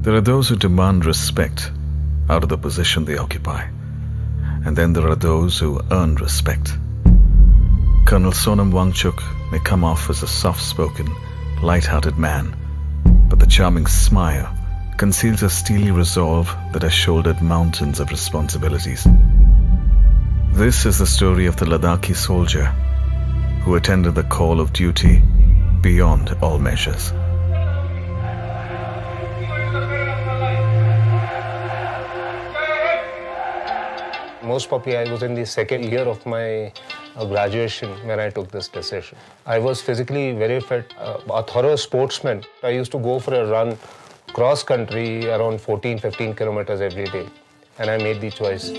There are those who demand respect out of the position they occupy, and then there are those who earn respect. Colonel Sonam Wangchuk may come off as a soft-spoken, light-hearted man, but the charming smile conceals a steely resolve that has shouldered mountains of responsibilities. This is the story of the Ladakhi soldier who attended the call of duty beyond all measures. Most probably I was in the second year of my graduation when I took this decision. I was physically very fit, a thorough sportsman. I used to go for a run cross country around 14-15 kilometers every day, and I made the choice.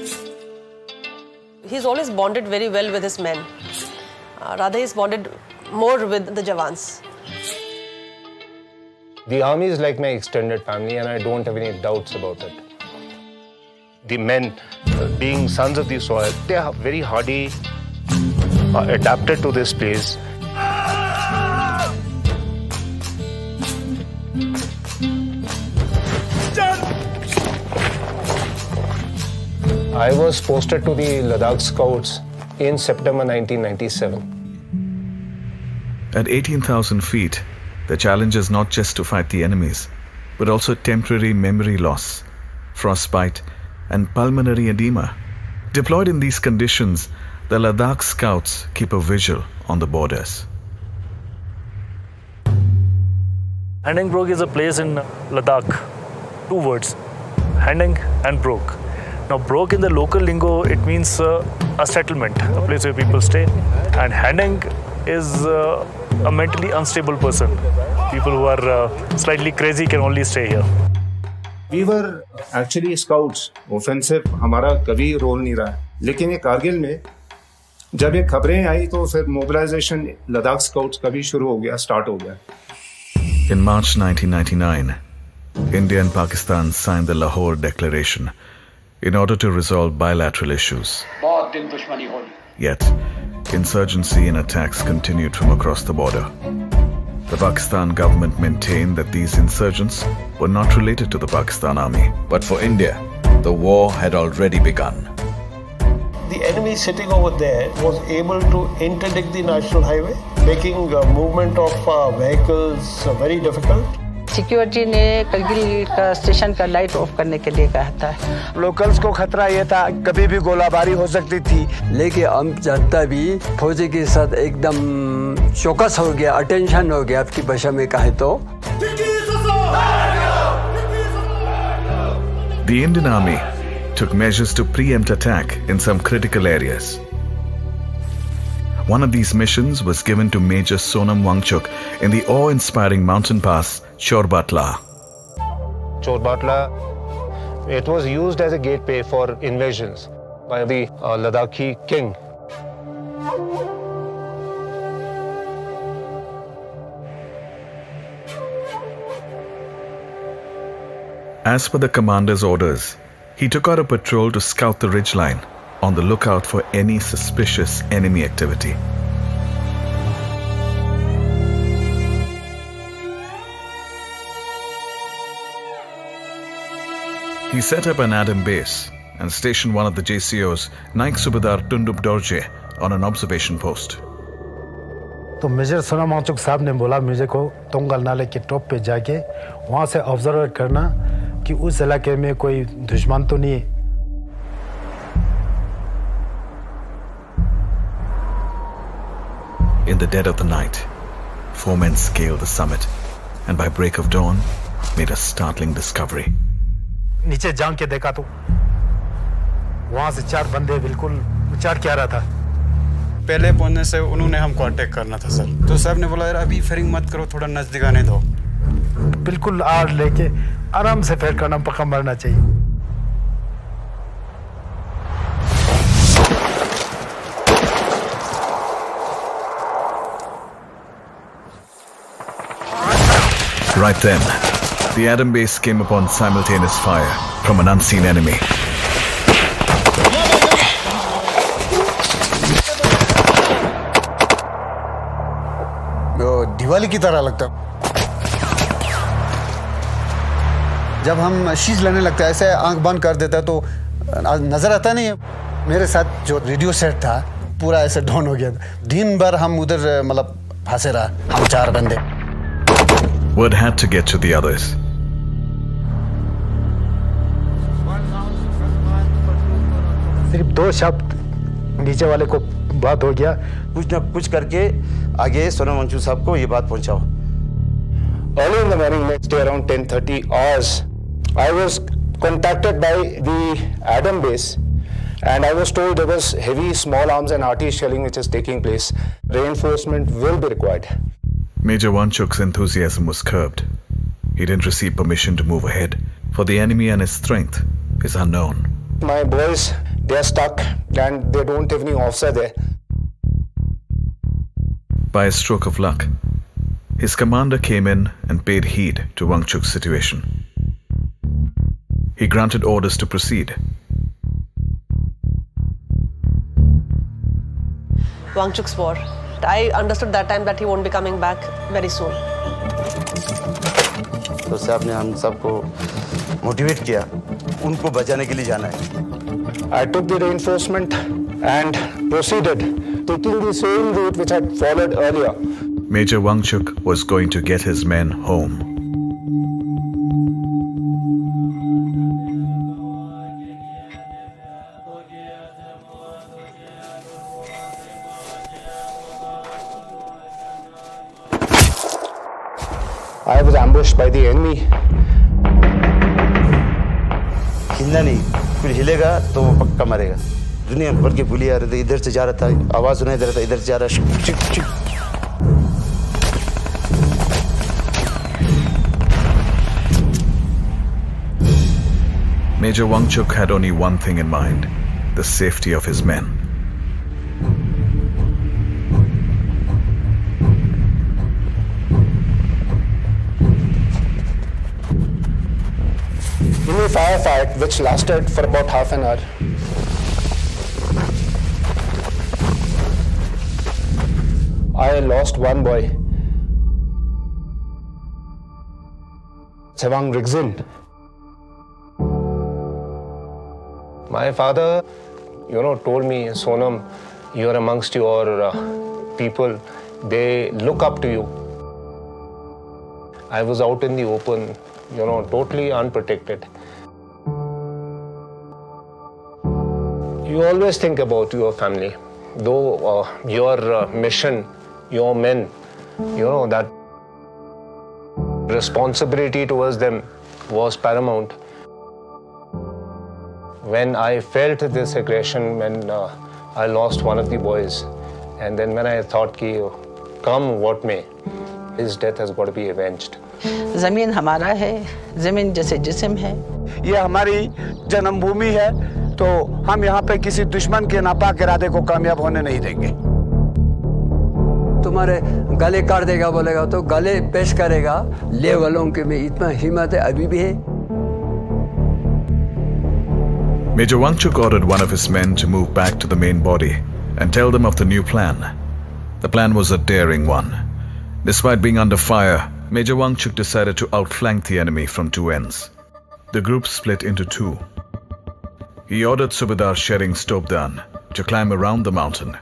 He's always bonded very well with his men. Rather, he's bonded more with the Jawans. The army is like my extended family, and I don't have any doubts about it. The men, being sons of the soil, they are very hardy, adapted to this place. I was posted to the Ladakh Scouts in September 1997. At 18,000 feet, the challenge is not just to fight the enemies, but also temporary memory loss, frostbite, and pulmonary edema. Deployed in these conditions, the Ladakh Scouts keep a vigil on the borders. Handang Brok is a place in Ladakh. Two words, Handang and Brok. Now, Brok in the local lingo, it means a settlement, a place where people stay. And Handang is a mentally unstable person. People who are slightly crazy can only stay here. We were actually scouts. Offensive हमारा कभी role नहीं रहा है. लेकिन ये कारगिल में जब ये खबरें आई तो फिर mobilization लद्दाख scouts का भी शुरू हो गया, start हो गया. In March 1999, India and Pakistan signed the Lahore Declaration in order to resolve bilateral issues. Yet, insurgency and attacks continued from across the border. The Pakistan government maintained that these insurgents were not related to the Pakistan army. But for India, the war had already begun. The enemy sitting over there was able to interdict the national highway, making movement of vehicles very difficult. Security ने करगिल का station का light of करने के लिए कहा था. Locals को खतरा ये था कभी भी गोलाबारी हो सकती थी. लेकिन हम जनता भी फौजी के साथ एकदम चौकस हो गया, अटेंशन हो गया आपकी भाषा में कहे तो. The Indian Army took measures to preempt attack in some critical areas. One of these missions was given to Major Sonam Wangchuk in the awe-inspiring mountain pass Chorbatla. Chorbatla, it was used as a gateway for invasions by the Ladakhi king. As per the commander's orders, he took out a patrol to scout the ridgeline, on the lookout for any suspicious enemy activity. He set up an Adam base and stationed one of the JCOs, Naik Subedar Tundup Dorje, on an observation post. तो major Sonam Wangchuck साहब ने बोला मुझे को तोंगल नाले के top पे जाके वहाँ से ऑब्जर्व करना कि उस इलाके में कोई दुश्मन तो नहीं है. In the dead of the night, 4 men scaled the summit and by break of dawn made a startling discovery. नीचे जांग के देखा तो वहाँ से 4 बंदे बिल्कुल विचार क्या रहा था. पहले पहुंचने से उन्होंने हमको अटैक करना था सर. तो साहब ने बोला यार अभी फायरिंग मत करो, थोड़ा नजदीक आने दो. बिल्कुल आड़ लेके आराम से फायर करना, पक्का मरना चाहिए. Right then, the Adam base came upon simultaneous fire from an unseen enemy. Diwali की तरह लगता. जब हम शीश लेने लगते हैं ऐसे आंख बंद कर देता है तो नजर आता नहीं है। मेरे साथ जो रेडियो सेट था पूरा ऐसे डाउन हो गया। दिन भर हम उधर मतलब फंसे रहा, हम 4 बंदे। Word had to get to the others. सिर्फ 2 शब्द नीचे वाले को बात हो गया। कुछ ना कुछ करके आगे सोनम वांगचुक साहब को ये बात पहुंचाओ। Early in the morning, next day around 10:30 hours, I was contacted by the Adam base, and I was told there was heavy small arms and artillery shelling which is taking place. Reinforcement will be required. Major Wanchuk's enthusiasm was curbed. He didn't receive permission to move ahead, for the enemy and his strength is unknown. My boys, they are stuck and they don't have any officer there. By a stroke of luck, his commander came in and paid heed to Wangchuk's situation. He granted orders to proceed. Wangchuk's war. I understood that time that he won't be coming back very soon. तो साहब ने हम सबको motivate किया, उनको बचाने के लिए जाना है। I took the reinforcement and proceeded, taking the same route which I had followed earlier. Major Wangchuk was going to get his men home. I was ambushed by the enemy. हिलना नहीं, फिर हिलेगा तो वो पक्का मरेगा। दुनिया भर के पुलिस आ रहे थे, इधर से जा रहा था, आवाज सुनाई दे रहा था, इधर से जा रहा है, चिक चिक। Major Wangchuk had only one thing in mind: the safety of his men. In a firefight which lasted for about half an hour, I lost one boy, Chewang Rigzin. My father, told me, Sonam, you're amongst your people. They look up to you. I was out in the open, totally unprotected. You always think about your family. Though your mission, your men, that responsibility towards them was paramount. When I felt this aggression, when I lost one of the boys, and then when I thought, come what may, his death has got to be avenged. ज़मीन हमारा है, ज़मीन जैसे जिस्म है। ये हमारी जन्मभूमि है, तो हम यहाँ पे किसी दुश्मन के नापाक इरादे को कामयाब होने नहीं देंगे। तुम्हारे गले काट देगा बोलेगा तो गले पेश करेगा। ले वालों के में इतना हिम्मत है अभी भी है। Major Wangchuk ordered one of his men to move back to the main body and tell them of the new plan. The plan was a daring one. Despite being under fire, Major Wangchuk decided to outflank the enemy from 2 ends. The group split into 2. He ordered Subedar Shering Stobdan to climb around the mountain,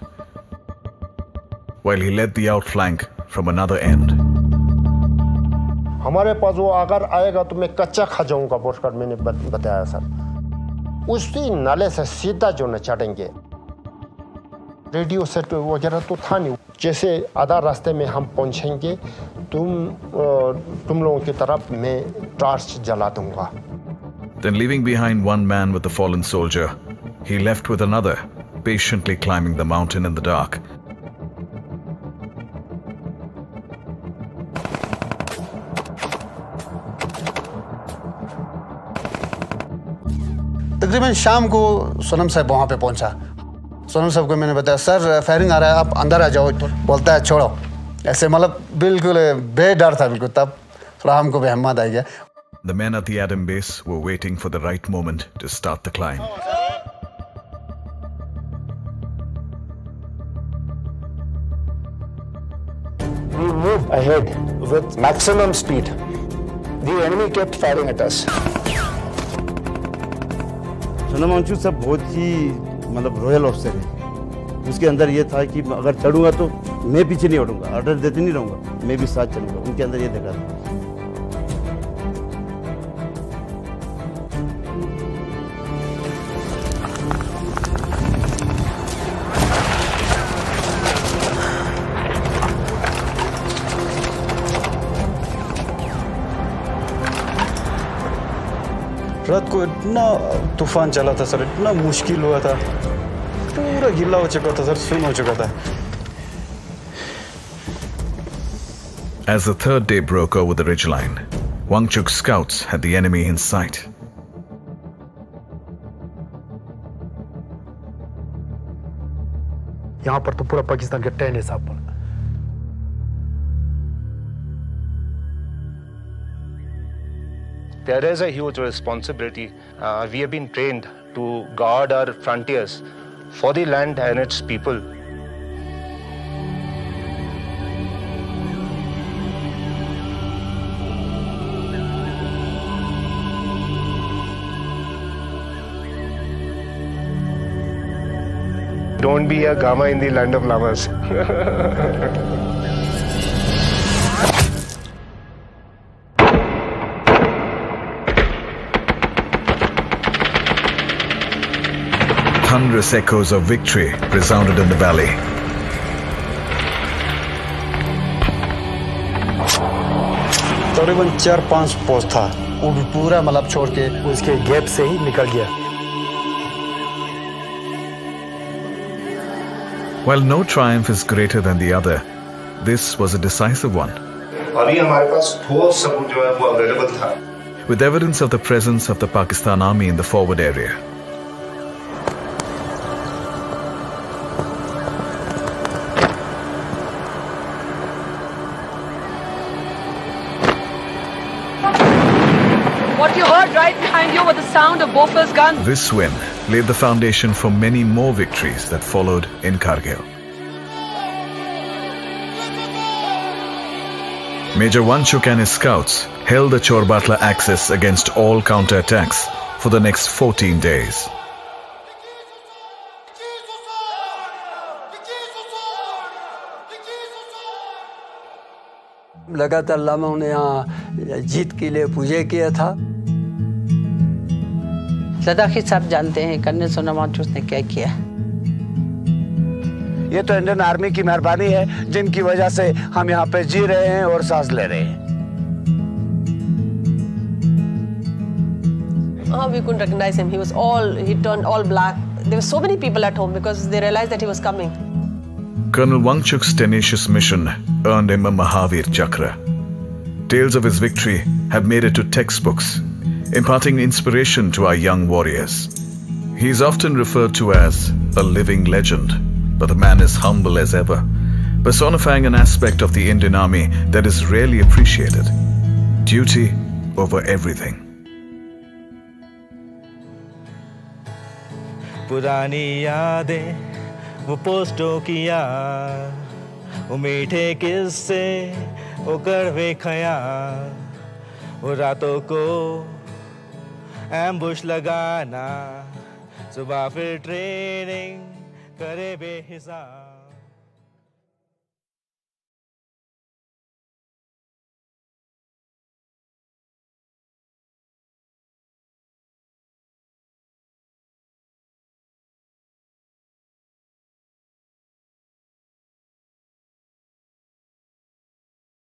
while he led the outflank from another end. हमारे पास वो अगर आएगा तो मैं कच्चा खा जाऊंगा बोलकर मैंने बताया सर। उसी नाले से सीधा जो न चढ़ेंगे। रेडियो सेट वगैरह तो था नहीं। जैसे आधा रास्ते में हम पहुंचेंगे, तुम लोगों की तरफ मैं टॉर्च जला दूंगा। Then, leaving behind one man with the fallen soldier, he left with another, patiently climbing the mountain in the dark. तकरीबन शाम को सोनम साहब वहाँ पे पहुँचा। सोनम साहब को मैंने बताया, सर फायरिंग आ रहा है, आप अंदर आ जाओ। बोलता है छोड़ो। ऐसे मतलब बिल्कुल बेडर था बिल्कुल। तब थोड़ा हमको भी हिम्मत आ गया। The men at the Adam base were waiting for the right moment to start the climb. We moved ahead with maximum speed. The enemy kept firing at us. Sonam Wangchuck साहब बहुत ही मतलब रॉयल ऑफिसर है। उसके अंदर ये था कि अगर चढ़ूंगा तो मैं पीछे नहीं हटूंगा, ऑर्डर देते नहीं रहूंगा, मैं भी साथ चलूंगा। उनके अंदर ये देखा था। रात को इतना तूफान चला था सर, इतना मुश्किल हुआ था, पूरा गिला हो चुका था सर, सुन हो चुका था। As the third day broke over the ridgeline, Wangchuk's scouts had the enemy in sight. यहाँ पर तो पूरा पाकिस्तान के टैन है साहब पर। There is a huge responsibility. We have been trained to guard our frontiers for the land and its people. Don't be a Gama in the land of llamas. Thunderous echoes of victory resounded in the valley. तकरीबन 4-5 post था, वो भी पूरा मतलब छोड़ के उसके gap से ही निकल गया। While no triumph is greater than the other, this was a decisive one. अभी हमारे पास ठोस सबूत जो है वो अवेलेबल था। With evidence of the presence of the Pakistan army in the forward area. What you heard right behind you was the sound of Bofil's gun. This win laid the foundation for many more victories that followed in Kargil. Major Wangchuk and his scouts held the Chorbatla axis against all counterattacks for the next 14 days. लगातार लामाओं ने यहाँ जीत के लिए पूजा किया था। लद्दाखी सब जानते हैं कर्नल सोनम वांगचुक ने क्या किया। ये तो इंडियन आर्मी की मेहरबानी है, जिनकी वजह से हम यहाँ पे जी रहे हैं और सांस ले रहे हैं। We couldn't recognize him. He turned all black. There were so many people at home because they realized that he was coming. Colonel Wangchuk's tenacious mission earned him a Mahavir Chakra. Tales of his victory have made it to textbooks, imparting inspiration to our young warriors. He is often referred to as a living legend, but the man is humble as ever, personifying an aspect of the Indian Army that is rarely appreciated: duty over everything. पुरानी यादें वो पोस्टों की याद, वो मीठे किस्से वो कड़वे ख्याल, वो रातों को एम्बुश लगाना, सुबह फिर ट्रेनिंग करे बेहिसाब।